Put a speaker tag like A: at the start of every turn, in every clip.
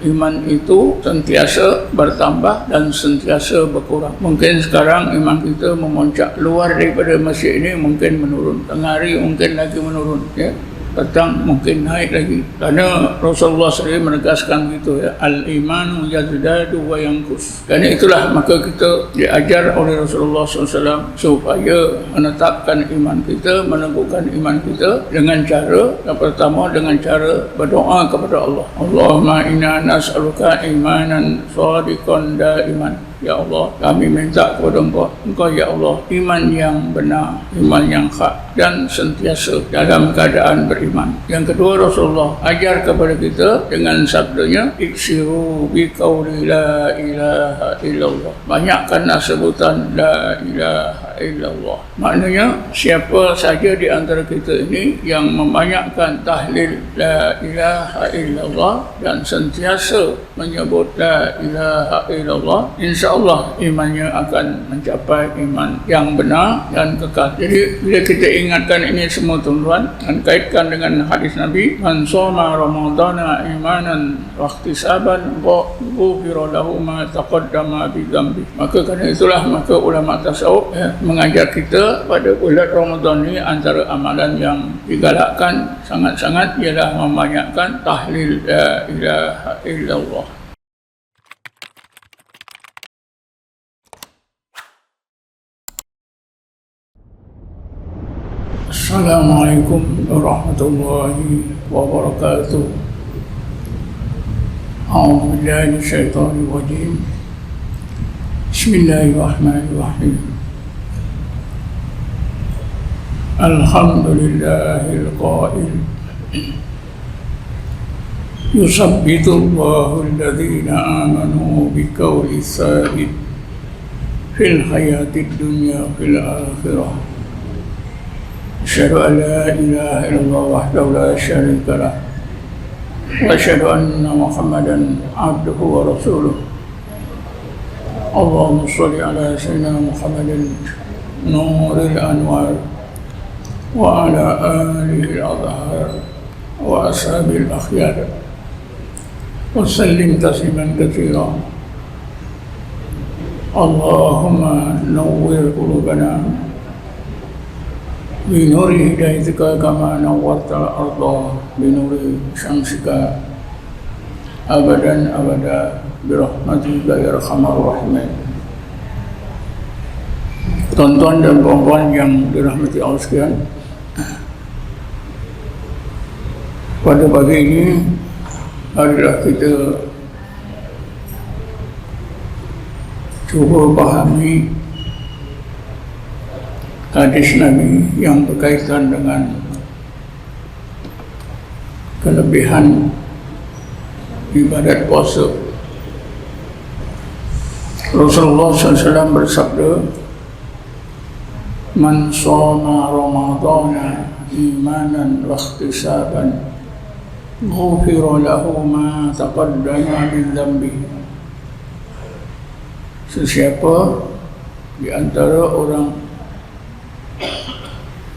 A: Iman itu sentiasa bertambah dan sentiasa berkurang. Mungkin sekarang iman kita memuncak luar daripada masjid ini, mungkin menurun. Tengah hari mungkin lagi menurun, ya. Petang mungkin naik lagi. Karena Rasulullah SAW menegaskan gitu, ya, al-imanu yazdadu wa yanqus. Karena itulah maka kita diajar oleh Rasulullah SAW supaya menetapkan iman kita, meneguhkan iman kita dengan cara yang pertama, dengan cara berdoa kepada Allah. Allahumma inna nas'aluka imanan shadiqan daiman. Ya Allah, kami minta kepada Engkau, ya Allah, iman yang benar, iman yang hak dan sentiasa dalam keadaan beriman. Yang kedua, Rasulullah ajar kepada kita dengan sabdanya, iksiru bi qawli la ilaha illallah. Banyakkanlah sebutan la ilaha illallah. Maknanya siapa saja di antara kita ini yang membanyakkan tahlil la ilaha illallah dan sentiasa menyebut la ilaha illallah, insya-Allah imannya akan mencapai iman yang benar dan kekal. Jadi bila kita ingatkan ini semua tuan-tuan dan kaitkan dengan hadis Nabi, man shoma ramadhana imanan wa ihtisaban ghufira lahu ma taqaddama bi dzambi. Maka kerana itulah maka ulama tasawuf mengajar kita pada bulan Ramadan ini antara amalan yang digalakkan sangat-sangat ialah membanyakkan tahlil la ilaha illallah. Assalamualaikum warahmatullahi wabarakatuh. A'udzu billahi minasyaitonir rajim. Bismillahirrahmanirrahim. Alhamdulillahil qail. Yusabbitullahu alladhina amanu biqawli tsabit fil hayatid dunya fil akhirah. Asyhadu an la ilaha illallah wahdahu la syarika lah wa asyhadu anna Muhammadan abduhu wa rasuluh. Allahumma shalli ala sayyidina Muhammadin nuril anwar wa ala alihi al-azhar wa ashabil akhyar wa sallim tasliman katsira. Allahumma nawwir qulubana binuri hidayatika kama nawwarta al-ardha binuri syamsika abadan abada birahmatika ya arhamar rahimin. Tuan-tuan dan puan-puan yang dirahmati Allah sekalian, pada pagi ini marilah kita cuba pahami hadis Nabi yang berkaitan dengan kelebihan ibadat puasa. Rasulullah SAW bersabda, man shoma ramadhana imanan wa ihtisaban ghufira lahu ma taqaddama min dhanbi. Sesiapa di antara orang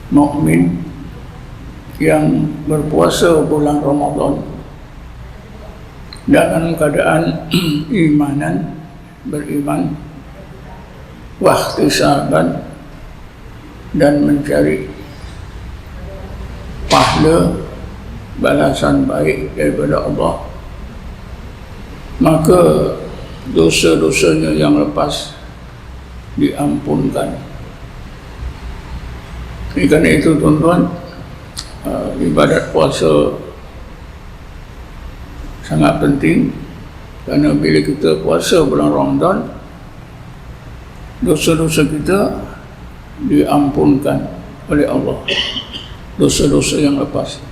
A: mukmin yang berpuasa bulan Ramadan dalam keadaan imanan, beriman, wahtisaban, dan mencari pahala balasan baik daripada Allah, maka dosa-dosanya yang lepas diampunkan. Kerana itu tuan-tuan, ibadat puasa sangat penting. Kerana bila kita puasa bulan Ramadan, dosa-dosa kita diampunkan oleh Allah, dosa-dosa yang lepas.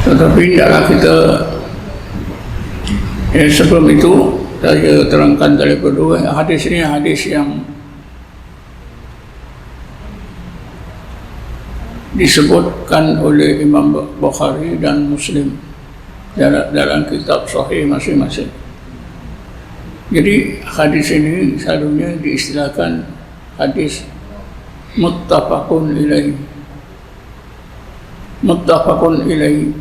A: Tetapi tidaklah kita sebelum itu saya terangkan daripada hadis ini, hadis yang disebutkan oleh Imam Bukhari dan Muslim dalam kitab sahih masing-masing. Jadi hadis ini selalunya diistilahkan hadis muttafaqun ilaih. Muttafaqun ilaih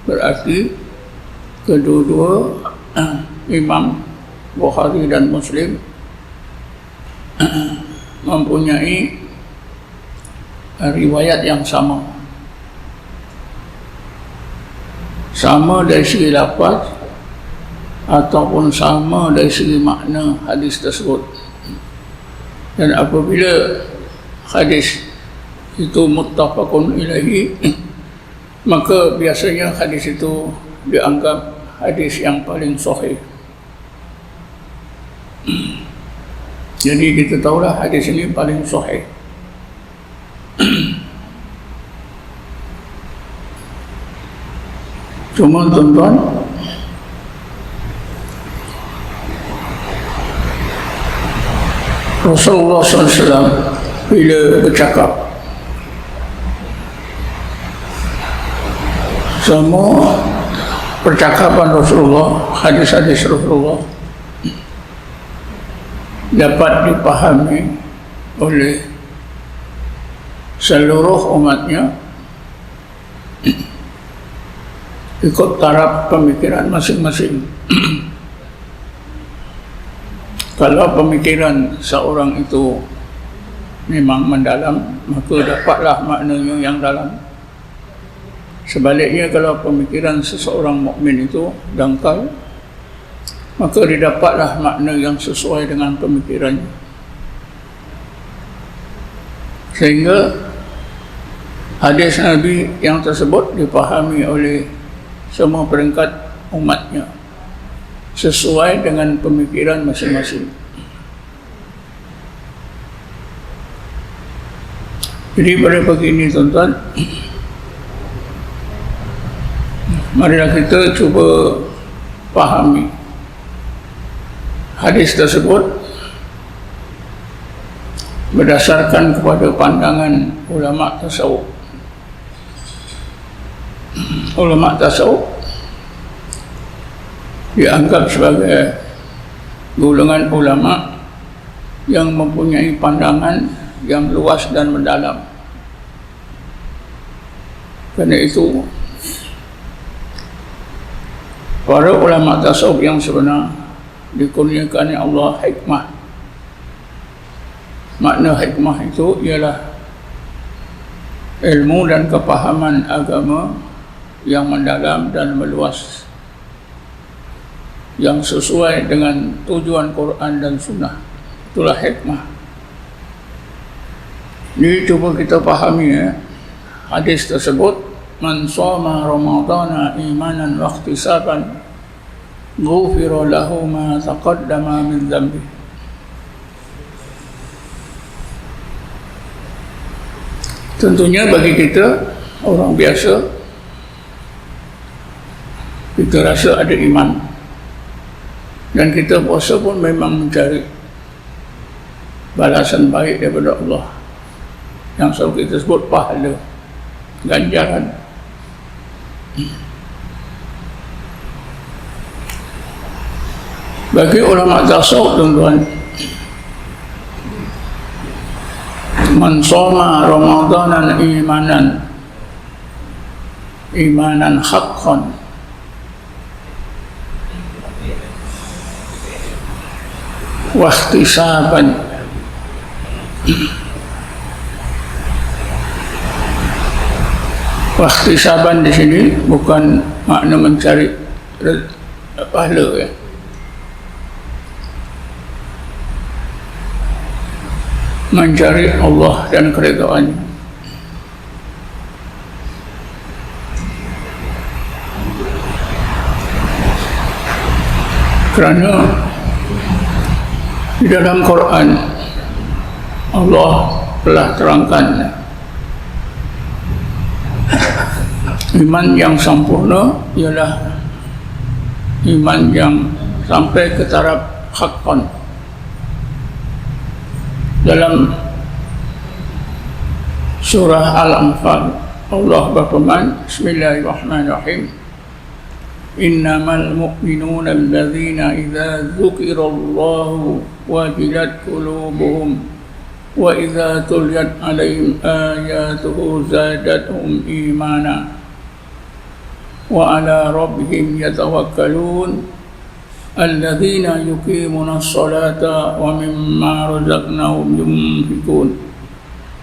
A: berarti kedua-dua Imam Bukhari dan Muslim mempunyai riwayat yang sama dari segi lafaz ataupun sama dari segi makna hadis tersebut. Dan apabila hadis itu muttafaqun ilaihi, maka biasanya hadis itu dianggap hadis yang paling sahih. Jadi kita tahulah hadis ini paling sahih. Cuma tuan-tuan, Rasulullah SAW bila bercakap, semua percakapan Rasulullah, hadis-hadis Rasulullah dapat dipahami oleh seluruh umatnya ikut taraf pemikiran masing-masing. Kalau pemikiran seorang itu memang mendalam, maka dapatlah maknanya yang dalam. Sebaliknya, kalau pemikiran seseorang mukmin itu dangkal, maka didapatlah makna yang sesuai dengan pemikirannya. Sehingga hadis Nabi yang tersebut dipahami oleh semua peringkat umatnya sesuai dengan pemikiran masing-masing. Jadi pada pagi ini tuan-tuan, marilah kita cuba pahami hadis tersebut berdasarkan kepada pandangan ulama tasawuf. Ulama tasawuf dianggap sebagai golongan ulama yang mempunyai pandangan yang luas dan mendalam. Kerana itu, para ulama tasawuf yang sebenar dikurniakan Allah hikmah. Makna hikmah itu ialah ilmu dan kepahaman agama yang mendalam dan meluas, yang sesuai dengan tujuan Quran dan Sunnah. Itulah hikmah. Ini cuba kita pahami hadis tersebut. Man shoma Ramadana imanan wa ihtisaban ghufira lahu ma taqaddama min dhanbi. Tentunya bagi kita orang biasa, kita rasa ada iman, dan kita puasa pun memang mencari balasan baik daripada Allah, yang selalu kita sebut pahala, ganjaran. Bagi ulama tasawuf tuan-tuan, man shoma Ramadanan imanan haqqan wa ihtisaban di sini bukan makna mencari pahala mencari Allah dan keridhaan-Nya. Kerana di dalam Quran Allah telah terangkan iman yang sempurna ialah iman yang sampai ke taraf haqqan. Dalam surah Al-Anfal, Allah berfirman, Bismillahirrahmanirrahim, Innamal mu'minuna alladzina idza dzukirallahu wajilat qulubuhum wa idza tuliyat 'alaihim ayatuhu zadatuhum imana wa 'ala rabbihim yatawakkalun alladzina yuqimuna as-salata wa mimma razaqnahum yunfiqun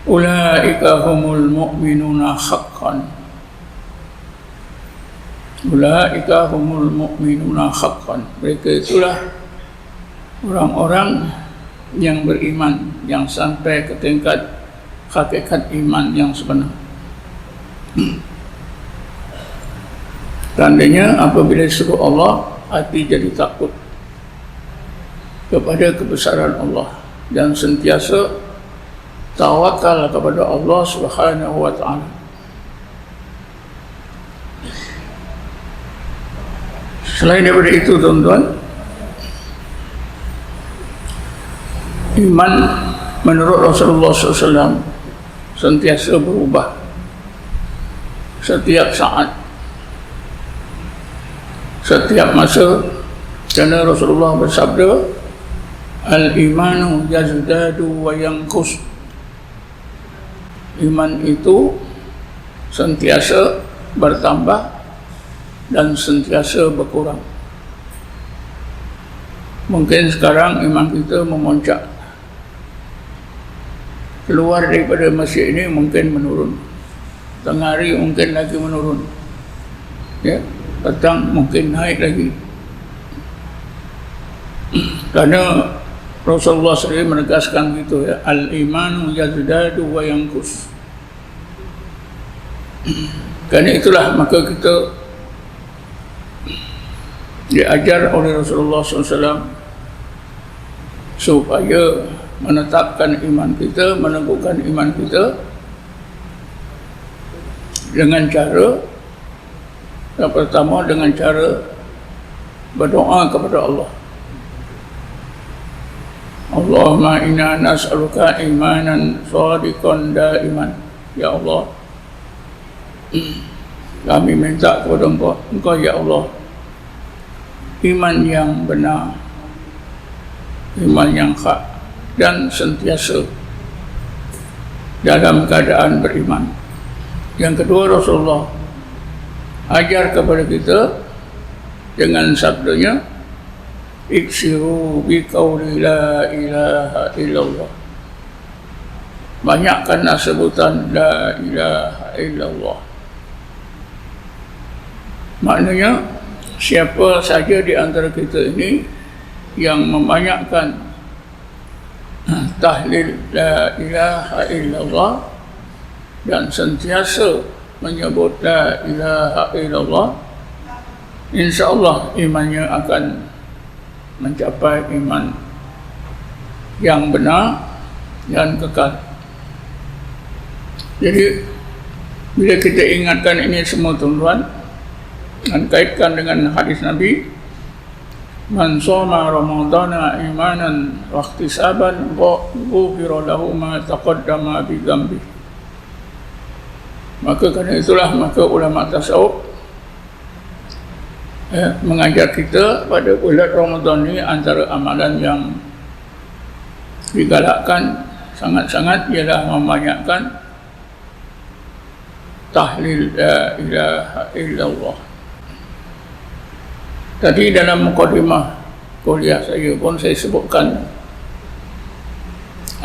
A: ulaika humul mu'minuna haqqan. Ulaika humul mu'minuna haqqan. Mereka itulah orang-orang yang beriman, yang sampai ke tingkat hakikat iman yang sebenar. Tandanya apabila disebut Allah, hati jadi takut kepada kebesaran Allah dan sentiasa tawakal kepada Allah Subhanahu wa ta'ala. Selain daripada itu, tuan-tuan, iman menurut Rasulullah SAW sentiasa berubah setiap saat, setiap masa. Kerana Rasulullah bersabda, al-imanu yazdadu wa yanqus. Iman itu sentiasa bertambah dan sentiasa berkurang. Mungkin sekarang iman kita memuncak, keluar daripada masjid ini mungkin menurun, tengah hari mungkin lagi menurun, ya, petang mungkin naik lagi. Kerana Rasulullah SAW menegaskan gitu, ya, al-imanu yazdadu wa yanqus. Kerana itulah maka kita diajar oleh Rasulullah SAW supaya menetapkan iman kita, meneguhkan iman kita dengan cara yang pertama, dengan cara berdoa kepada Allah. Allahumma inna nas'aluka imanan shadiqan daiman. Ya Allah, kami minta kepada Engkau ya Allah, iman yang benar, iman yang hak dan sentiasa dalam keadaan beriman. Yang kedua, Rasulullah ajar kepada kita dengan sabdanya, iksiru bi qawli la ilaha illallah. Banyakkanlah sebutan la ilaha illallah. Maknanya siapa saja di antara kita ini yang membanyakkan tahlil la ilaha illallah dan sentiasa menyebut la ilaha illallah, insya-Allah imannya akan mencapai iman yang benar dan kekal. Jadi bila kita ingatkan ini semua, tuan-tuan, dan kaitkan dengan hadis Nabi, man shoma ramadhana imanan wa ihtisaban ghufira lahu ma taqaddama bi dhanbi. Maka kerana itulah maka ulama tasawuf mengajar kita pada bulan Ramadan ini antara amalan yang digalakkan sangat-sangat ialah membanyakkan tahlil la ilaha illallah. Tadi dalam mukadimah kuliah saya pun saya sebutkan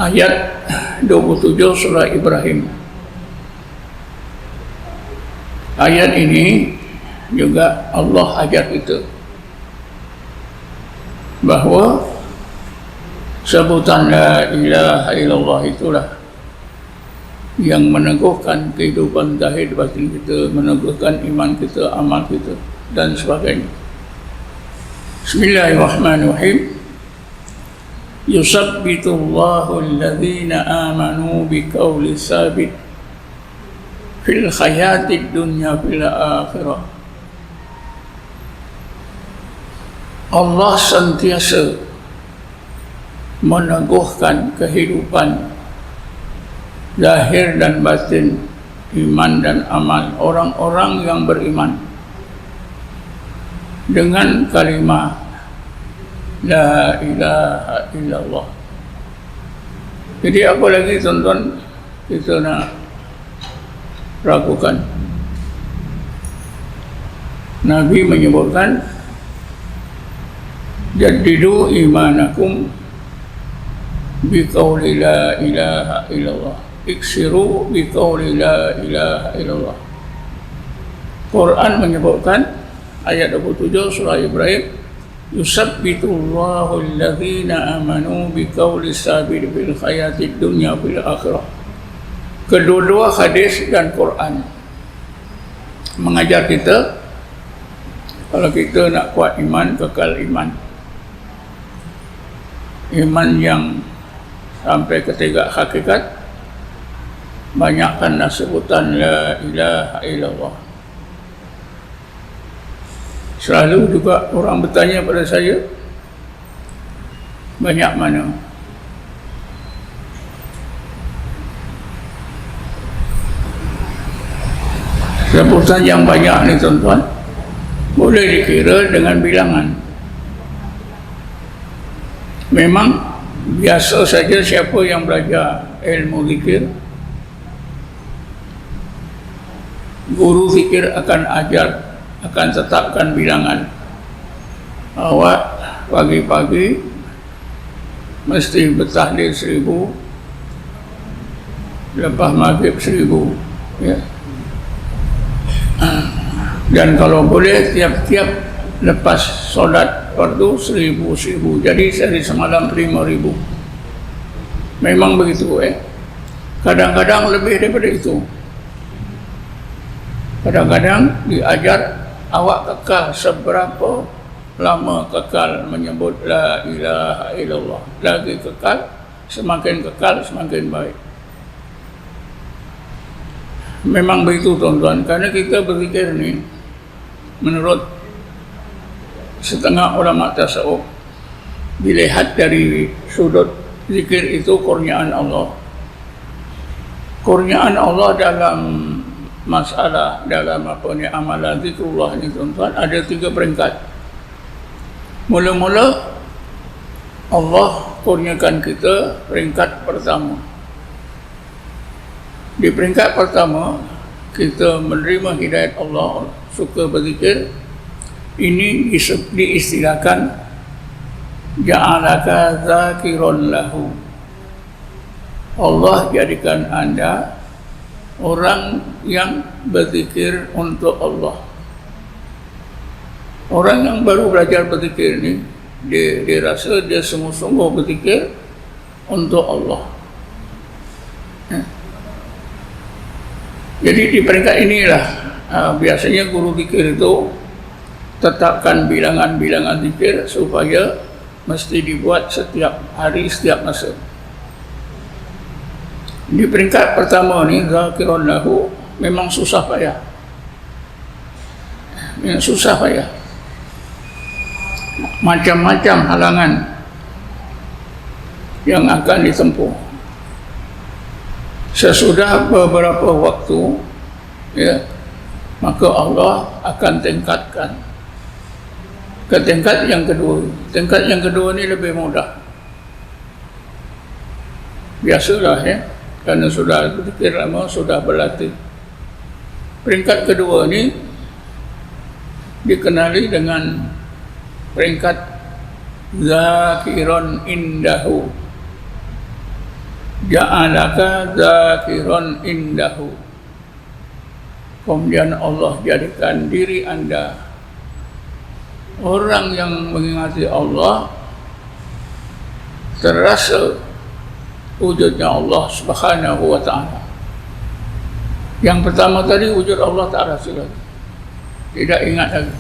A: ayat 27 surah Ibrahim. Ayat ini juga Allah ajar kita bahawa sebutan la ilaha illallah itulah yang meneguhkan kehidupan zahir batin kita, meneguhkan iman kita, amal kita dan sebagainya. Bismillahirrahmanirrahim. Yusabbitullahu alladhina amanu biqawli sabit fil hayatid dunya fil akhirah. Allah sentiasa meneguhkan kehidupan zahir dan batin, iman dan amal orang-orang yang beriman dengan kalimah la ilaha illallah. Jadi apa lagi tuan-tuan kita nak lakukan? Nabi menyebutkan, jaddidu imanakum biqauli la ilaha illallah, iksiru biqauli la ilaha illallah. Quran menyebutkan ayat 27 surah Ibrahim, yusabbitullahu alladhina amanu biqauli sabit bil hayatid dunya bil akhirah. Kedua-dua hadis dan Quran mengajar kita kalau kita nak kuat iman, kekal iman, iman yang sampai ketiga hakikat, banyakkanlah sebutan la ilaha illallah. Selalu juga orang bertanya pada saya, banyak mana? Sebutan yang banyak ni tuan-tuan boleh dikira dengan bilangan. Memang biasa saja siapa yang belajar ilmu zikir, guru zikir akan ajar, akan tetapkan bilangan. Awak pagi-pagi mesti bertahlil 1000, lepas maghrib 1000, ya. Dan kalau boleh tiap-tiap lepas solat fardu 1000. Jadi sehari semalam 5000. Memang begitu, kadang-kadang lebih daripada itu. Kadang-kadang diajar awak kekal seberapa lama kekal menyebut la ilaha illallah. Lagi kekal, semakin baik. Memang begitu tuan-tuan, karena kita berfikir ni menurut setengah ulama tasawuf, dilihat dari sudut zikir itu kurniaan Allah. Kurniaan Allah dalam masalah, dalam amalan zikrullah ni tuan-tuan, ada 3 peringkat. Mula-mula Allah kurniakan kita peringkat pertama. Di peringkat pertama, kita menerima hidayat Allah, suka berzikir. Ini diistilahkan ja'alaka zakiron lahu. Allah jadikan anda orang yang berzikir untuk Allah. Orang yang baru belajar berzikir ni, dia rasa dia sungguh-sungguh berzikir untuk Allah. Jadi di peringkat inilah biasanya guru zikir itu tetapkan bilangan-bilangan zikir supaya mesti dibuat setiap hari, setiap masa. Di peringkat pertama ni, zakirun lahu, memang susah payah. Susah payah. Macam-macam halangan yang akan ditempuh. Sesudah beberapa waktu, ya, maka Allah akan tingkatkan ke tingkat yang kedua. Tingkat yang kedua ni lebih mudah. Biasalah, ya, kerana sudah berzikir lama, sudah berlatih. Peringkat kedua ni dikenali dengan peringkat zakiron indahu. Ja'alaka zakiron indahu. Kemudian Allah jadikan diri anda orang yang mengingati Allah, terasa wujudnya Allah Subhanahu wa ta'ala. Yang pertama tadi wujud Allah tak rasa lagi, tidak ingat lagi.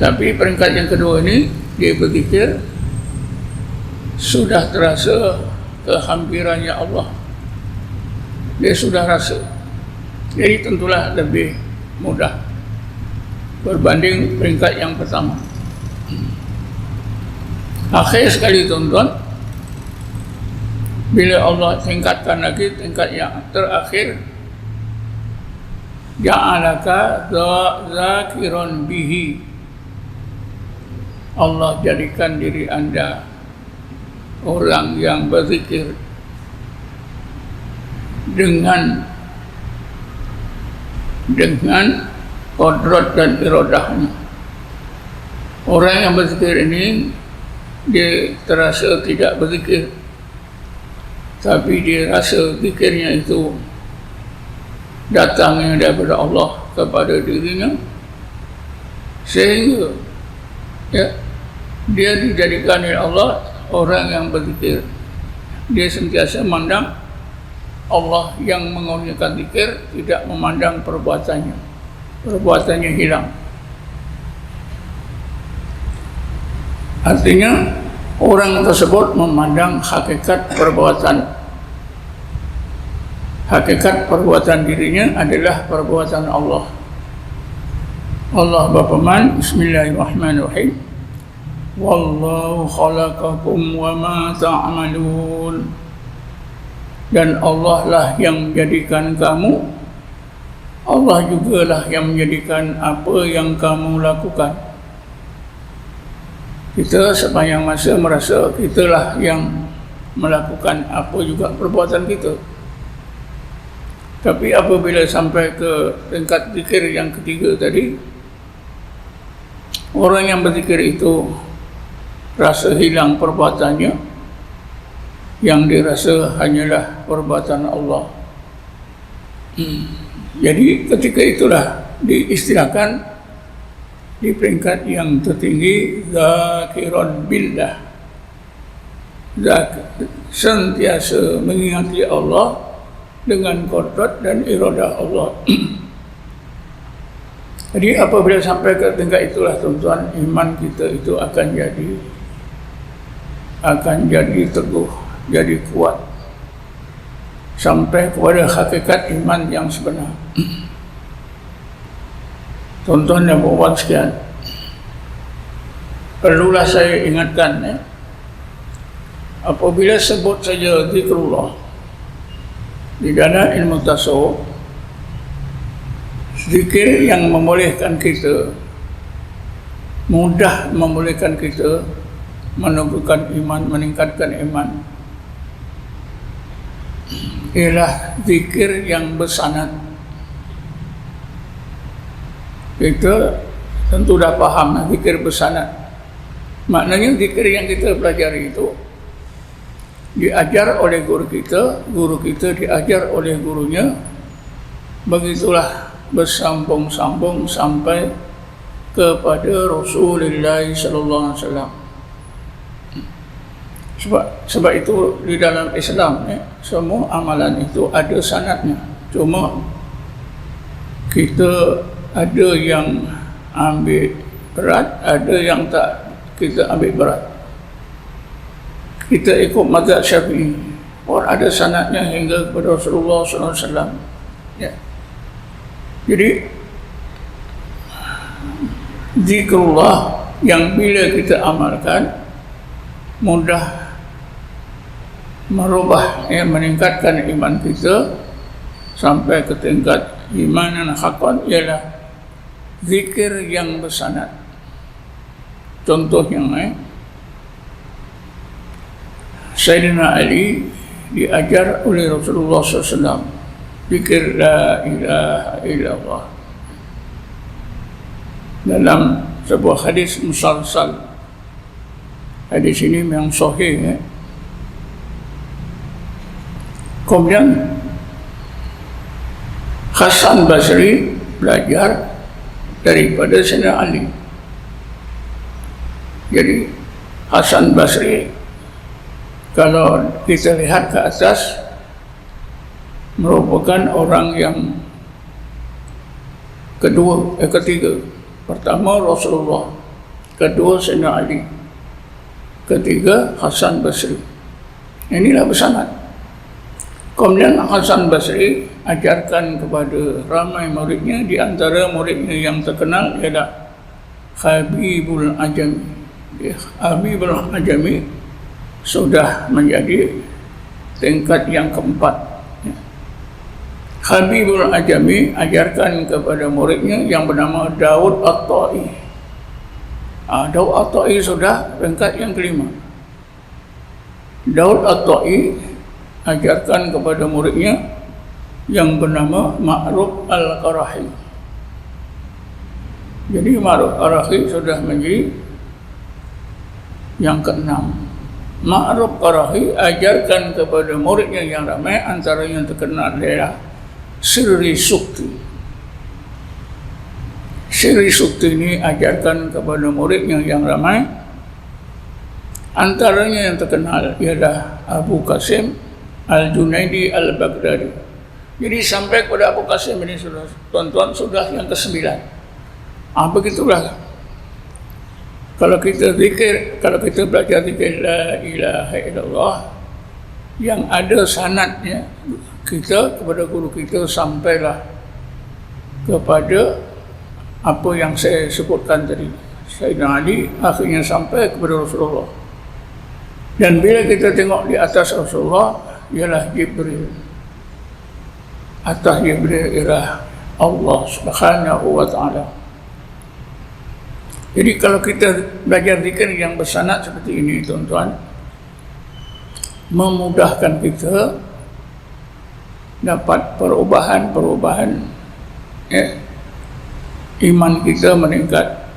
A: Tapi peringkat yang kedua ini, dia berzikir, sudah terasa kehampirannya Allah, dia sudah rasa. Jadi tentulah lebih mudah berbanding peringkat yang pertama. Akhir sekali tuan-tuan, bila Allah tingkatkan lagi tingkat yang terakhir, ja'alaka zakiron bihi. Allah jadikan diri anda orang yang berzikir dengan kodrat dan iradahnya. Orang yang berzikir ini dia terasa tidak berzikir, tapi dia rasa zikirnya itu datangnya daripada Allah kepada dirinya, sehingga dia dijadikan oleh Allah orang yang berzikir. Dia sentiasa memandang Allah yang mengurniakan zikir, tidak memandang perbuatannya hilang. Artinya orang tersebut memandang hakikat perbuatan dirinya adalah perbuatan Allah. Allah berfirman, Bismillahirrahmanirrahim, Wallahu khalaqakum wa ma ta'malun. Dan Allah lah yang menjadikan kamu, Allah jugalah yang menjadikan apa yang kamu lakukan. Kita sepanjang masa merasa kitalah yang melakukan apa juga perbuatan kita. Tapi apabila sampai ke tingkat zikir yang ketiga tadi, orang yang berzikir itu rasa hilang perbuatannya, yang dirasa hanyalah perbuatan Allah. Jadi ketika itulah diistilahkan di peringkat yang tertinggi zakiran billah, sentiasa mengingati Allah dengan kodrat dan iradah Allah. Jadi apabila sampai ke tingkat itulah tuan-tuan, iman kita itu akan jadi teguh, jadi kuat, sampai kepada hakikat iman yang sebenar. Tuan-tuan dan puan sekalian, perlulah saya ingatkan, apabila sebut saja zikrullah di dalam ilmu tasawuf, zikir yang membolehkan kita, mudah membolehkan kita menumbuhkan iman, meningkatkan iman, ialah zikir yang bersanad. Kita tentu dah faham zikir bersanad. Maknanya zikir yang kita pelajari itu diajar oleh guru kita diajar oleh gurunya, begitulah bersambung-sambung sampai kepada Rasulullah sallallahu alaihi wasallam. Sebab itu di dalam Islam semua amalan itu ada sanadnya. Cuma kita ada yang ambil berat, ada yang tak kita ambil berat. Kita ikut mazhab Syafi'i, ada sanadnya hingga kepada Rasulullah sallallahu alaihi wasallam. Jadi zikrullah yang bila kita amalkan mudah merubah, meningkatkan iman kita sampai ke tingkat imanan haqqan, ialah zikir yang bersanad. Contohnya Sayyidina Ali diajar oleh Rasulullah SAW zikir la ilaha illallah dalam sebuah hadis musalsal. Hadis ini yang sahih. Kemudian Hasan Basri belajar daripada Sayyidina Ali. Jadi Hasan Basri, kalau kita lihat ke atas, merupakan orang yang ketiga. Pertama Rasulullah, kedua Sayyidina Ali, ketiga Hasan Basri. Inilah bersanad. Kemudian Hasan Basri ajarkan kepada ramai muridnya, di antara muridnya yang terkenal ialah Habibul Ajami. Habibul Ajami sudah menjadi tingkat yang keempat. Habibul Ajami ajarkan kepada muridnya yang bernama Daud At-Ta'i. Daud At-Ta'i sudah tingkat yang kelima. Daud At-Ta'i ajarkan kepada muridnya yang bernama Ma'ruf Al-Qarahi. Jadi Ma'ruf Al-Qarahi sudah menjadi yang keenam. Ma'ruf Al-Qarahi ajarkan kepada muridnya yang ramai, antara yang terkenal adalah Sirri Sukti. Sirri Sukti ini ajarkan kepada muridnya yang ramai, antaranya yang terkenal ialah Abu Qasim Al-Junaidi Al-Baghdadi. Jadi sampai kepada Abu Qasim ini tuan-tuan sudah yang ke-9. Begitulah. Kalau kita zikir, kalau kita belajar zikir la ilaha illallah yang ada sanadnya, kita kepada guru kita sampailah kepada apa yang saya sebutkan tadi. Sayyidina Ali akhirnya sampai kepada Rasulullah. Dan bila kita tengok di atas Rasulullah ialah Jibril. Atas Jibril ialah Allah Subhanahu wa ta'ala. Jadi kalau kita belajar zikir yang bersanad seperti ini, tuan-tuan, memudahkan kita dapat perubahan iman kita meningkat.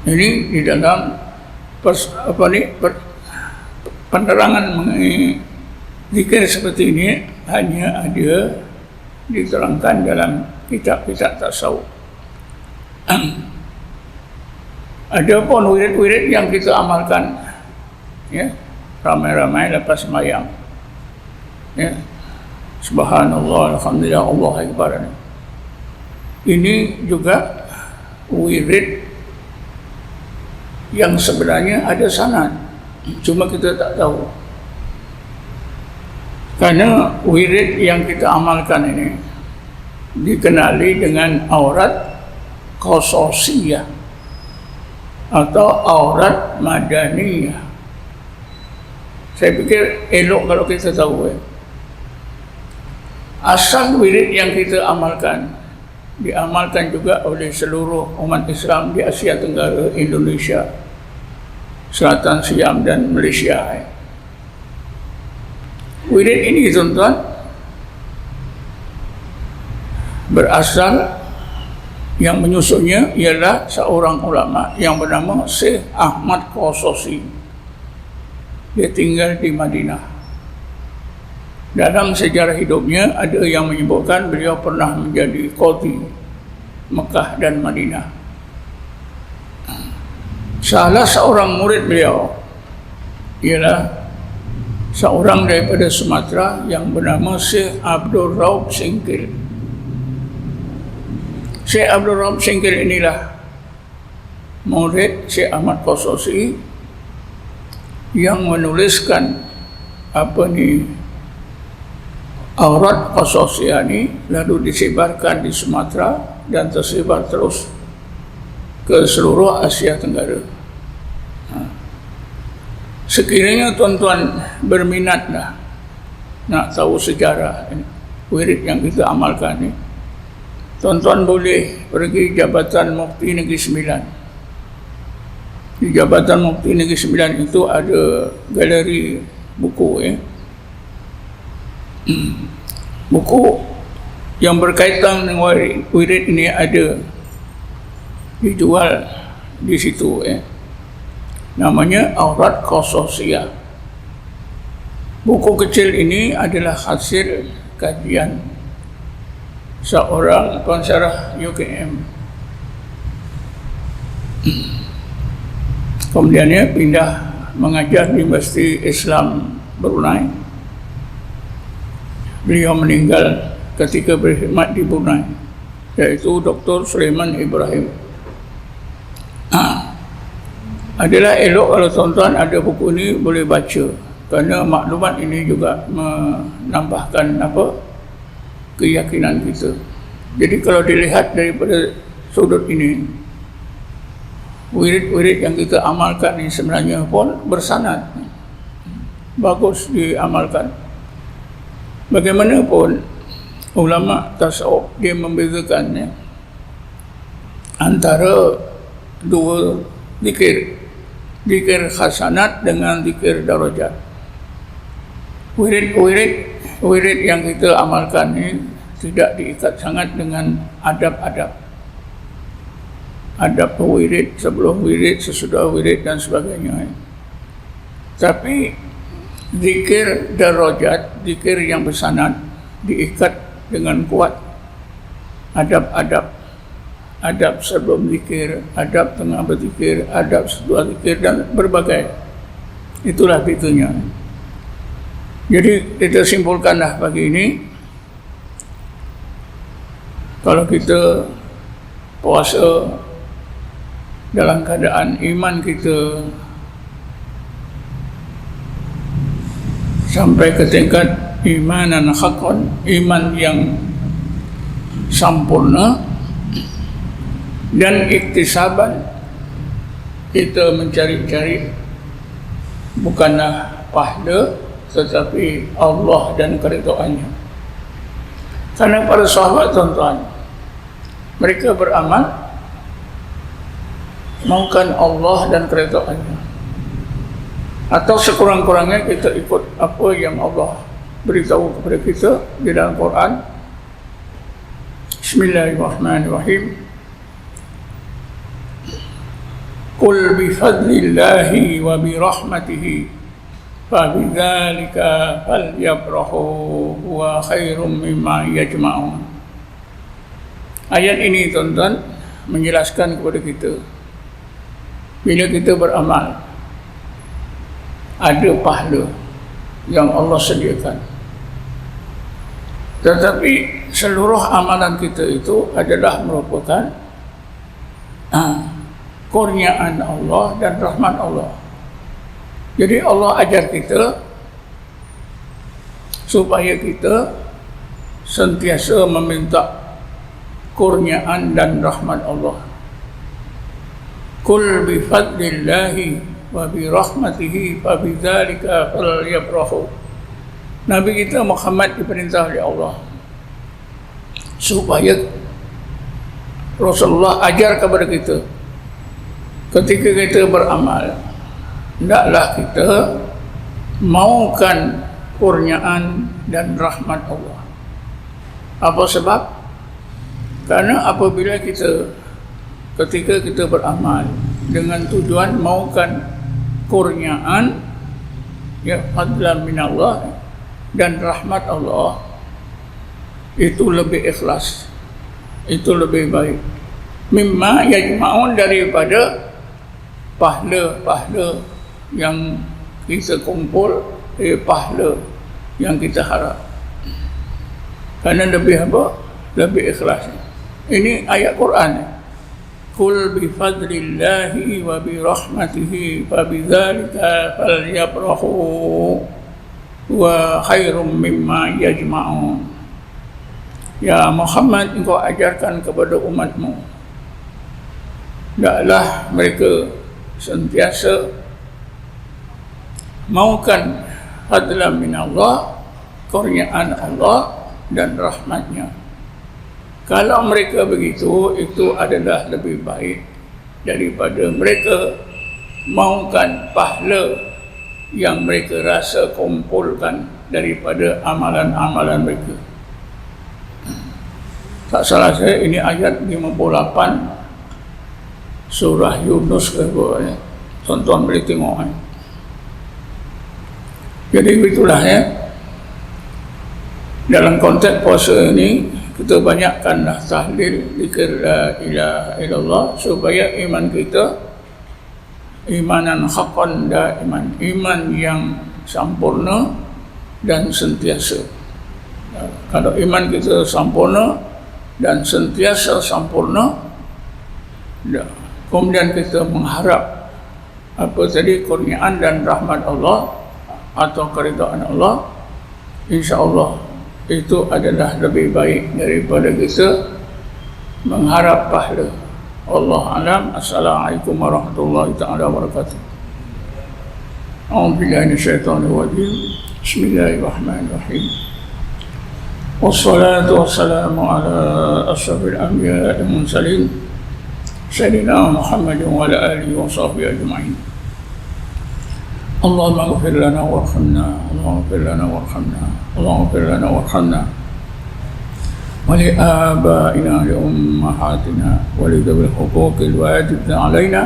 A: Ini di dalam penerangan mengenai zikir seperti ini hanya ada diterangkan dalam kitab-kitab tasawuf. Ada pun wirid-wirid yang kita amalkan, ya, ramai-ramai lepas sembahyang, ya, subhanallah, alhamdulillah, Allahu akbar. Ini juga wirid yang sebenarnya ada sanad, cuma kita tak tahu. Karena wirid yang kita amalkan ini dikenali dengan aurat khososiyah atau aurat madaniyah. Saya pikir elok kalau kita tahu. Asal wirid yang kita amalkan diamalkan juga oleh seluruh umat Islam di Asia Tenggara, Indonesia, Selatan Siam dan Malaysia. Wirid ini, tuan-tuan, berasal, yang menyusunnya ialah seorang ulama yang bernama Syekh Ahmad Qasosi. Dia tinggal di Madinah. Dalam sejarah hidupnya ada yang menyebutkan beliau pernah menjadi qadhi Mekah dan Madinah. Salah seorang murid beliau ialah seorang daripada Sumatera yang bernama Syekh Abdul Raub Singkil. Syekh Abdul Raub Singkil inilah murid Syekh Ahmad Qasosi yang menuliskan aurat Qasosiyah ini, lalu disebarkan di Sumatera dan tersebar terus ke seluruh Asia Tenggara. Sekiranya tuan-tuan berminatlah nak tahu sejarah wirid yang kita amalkan ini, tuan-tuan boleh pergi Jabatan Mufti Negeri Sembilan. Di Jabatan Mufti Negeri Sembilan itu ada galeri buku, buku yang berkaitan dengan wirid ini ada dijual di situ, namanya Aurat Qasosiyah. Buku kecil ini adalah hasil kajian seorang pensyarah UKM. Kemudiannya pindah mengajar di Universiti Islam Brunei. Beliau meninggal ketika berkhidmat di Brunei, yaitu Dr. Sulaiman Ibrahim. Adalah elok kalau tuan-tuan ada buku ini boleh baca, kerana maklumat ini juga menambahkan keyakinan kita. Jadi kalau dilihat daripada sudut ini, wirid-wirid yang kita amalkan ini sebenarnya pun bersanad, bagus diamalkan. Bagaimanapun ulama tasawuf dia membezakannya antara dua zikir, zikir hasanat dengan zikir darajat. wirid yang kita amalkan ini tidak diikat sangat dengan adab-adab. Adab wirid, sebelum wirid, sesudah wirid dan sebagainya. Tapi zikir darajat, zikir yang bersanad diikat dengan kuat. Adab-adab, adab sebelum zikir, adab tengah berzikir, adab setelah zikir dan berbagai. Itulah itunya. Jadi kita simpulkanlah pagi ini, kalau kita puasa dalam keadaan iman kita sampai ke tingkat imanan haqqan, iman yang sempurna, dan iktisaban, kita mencari-cari bukanlah pahala tetapi Allah dan keridhaannya. Karena para sahabat, tuan-tuan, mereka beramal maukan Allah dan keridhaannya, atau sekurang-kurangnya kita ikut apa yang Allah beritahu kepada kita di dalam Quran. Bismillahirrahmanirrahim. Qul bifadlillahi wa birahmatihi fabidzalika falyafrahu huwa khairum mimma yajma'un. Ayat ini, tuan-tuan, menjelaskan kepada kita, bila kita beramal ada pahala yang Allah sediakan, tetapi seluruh amalan kita itu adalah merupakan kurniaan Allah dan rahmat Allah. Jadi Allah ajar kita supaya kita sentiasa meminta kurniaan dan rahmat Allah. Qul bi fadlillahi wa bi rahmatihi fa bidzalika falyafrahu. Nabi kita Muhammad diperintah oleh Allah supaya Rasulullah ajar kepada kita, ketika kita beramal, hendaklah kita maukan kurniaan dan rahmat Allah. Apa sebab? Karena apabila ketika kita beramal dengan tujuan maukan kurniaan, ya, fadlan minallah, dan rahmat Allah, itu lebih ikhlas, itu lebih baik mimma yajma'un, daripada pahala yang kita kumpul, pahala yang kita harap. Karena lebih apa? Lebih ikhlas. Ini ayat Quran. Qul bi fadlillahi wa bi rahmatihi fa bidzalika falyafrahu wa khairum mimma yajma'un. Ya Muhammad, engkau ajarkan kepada umatmu, hendaklah mereka sentiasa maukan fadlan minallah, kurniaan Allah dan rahmatnya. Kalau mereka begitu, itu adalah lebih baik daripada mereka maukan pahala yang mereka rasa kumpulkan daripada amalan-amalan mereka. Tak salah saya, ini ayat 58 surah Yunus ke bawah. Tuan-tuan boleh tengok. Jadi itulah ya. Dalam konteks puasa ini, kita banyakkanlah tahlil, zikir la ilaha illallah, supaya iman kita imanan haqqan daiman, iman yang sempurna dan sentiasa. Kalau iman kita sempurna dan sentiasa sempurna, kemudian kita mengharap apa tadi, kurniaan dan rahmat Allah atau keridhaan Allah, insya-Allah itu adalah lebih baik daripada kita mengharap pahala. Allah alam. Assalamualaikum warahmatullahi taala wabarakatuh. A'udzubillahi minasyaitonir rajim. Bismillahirrahmanirrahim. Wassalatu wassalamu ala asyrafil anbiya'i wal mursalin sayyidina Muhammadin wa ala alihi wa sahbihi ajma'in. اللهم اغفر لنا وارحمنا، اللهم اغفر لنا وارحمنا، اللهم اغفر لنا وارحمنا، ولآبائنا لأمهاتنا ولذوي الحقوق الواجبة علينا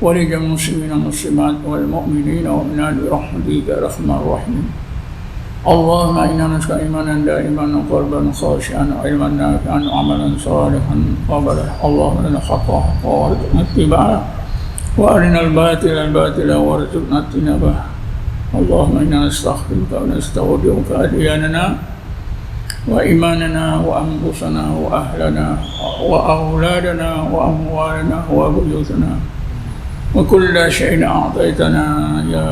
A: ولجميع المسلمين والمسلمات والمؤمنين والمؤمنات برحمتك يا أرحم الراحمين. اللهم إنا نسألك إيمانا دائما وقلبا خاشعا وعلما نافعا وعملا صالحا قبلا. اللهم إنا خطأ وارزقنا اتباعه وأرنا الباطل الباطل وارزقنا اجتنابه. اللهم إنا نستغفرك ونستودعك أدياننا وإيماننا وأنفسنا وأهلنا وأولادنا وأموالنا وبيوتنا وكل شيء أعطيتنا يا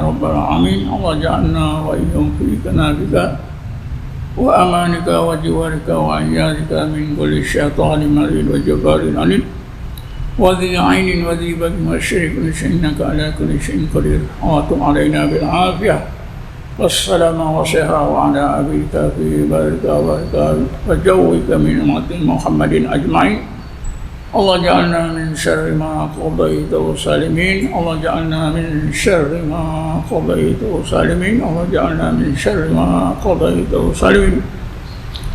A: رب العالمين. الله اجعلنا وإياهم في كنافك وأمانك وجوارك وعياذك من كل شيطان مريد وجبار عنيد وذي عين وذي بك والشرك كل شيء إنك على كل شيء قدير. واتم علينا بالعافية والسلام والصحة وعلى أبيك في بارك وبارك وجوك من أمة محمد أجمعين. الله جعلنا من شر ما قضيت وسالمين، الله جعلنا من شر ما قضيت وسالمين، الله جعلنا من شر ما قضيت وسالمين.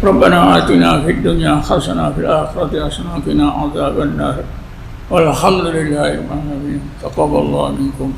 A: ربنا آتنا في الدنيا حسنة في الآخرة حسنة وقنا عذاب النار. والحمد لله رب العالمين. تقبل الله منكم.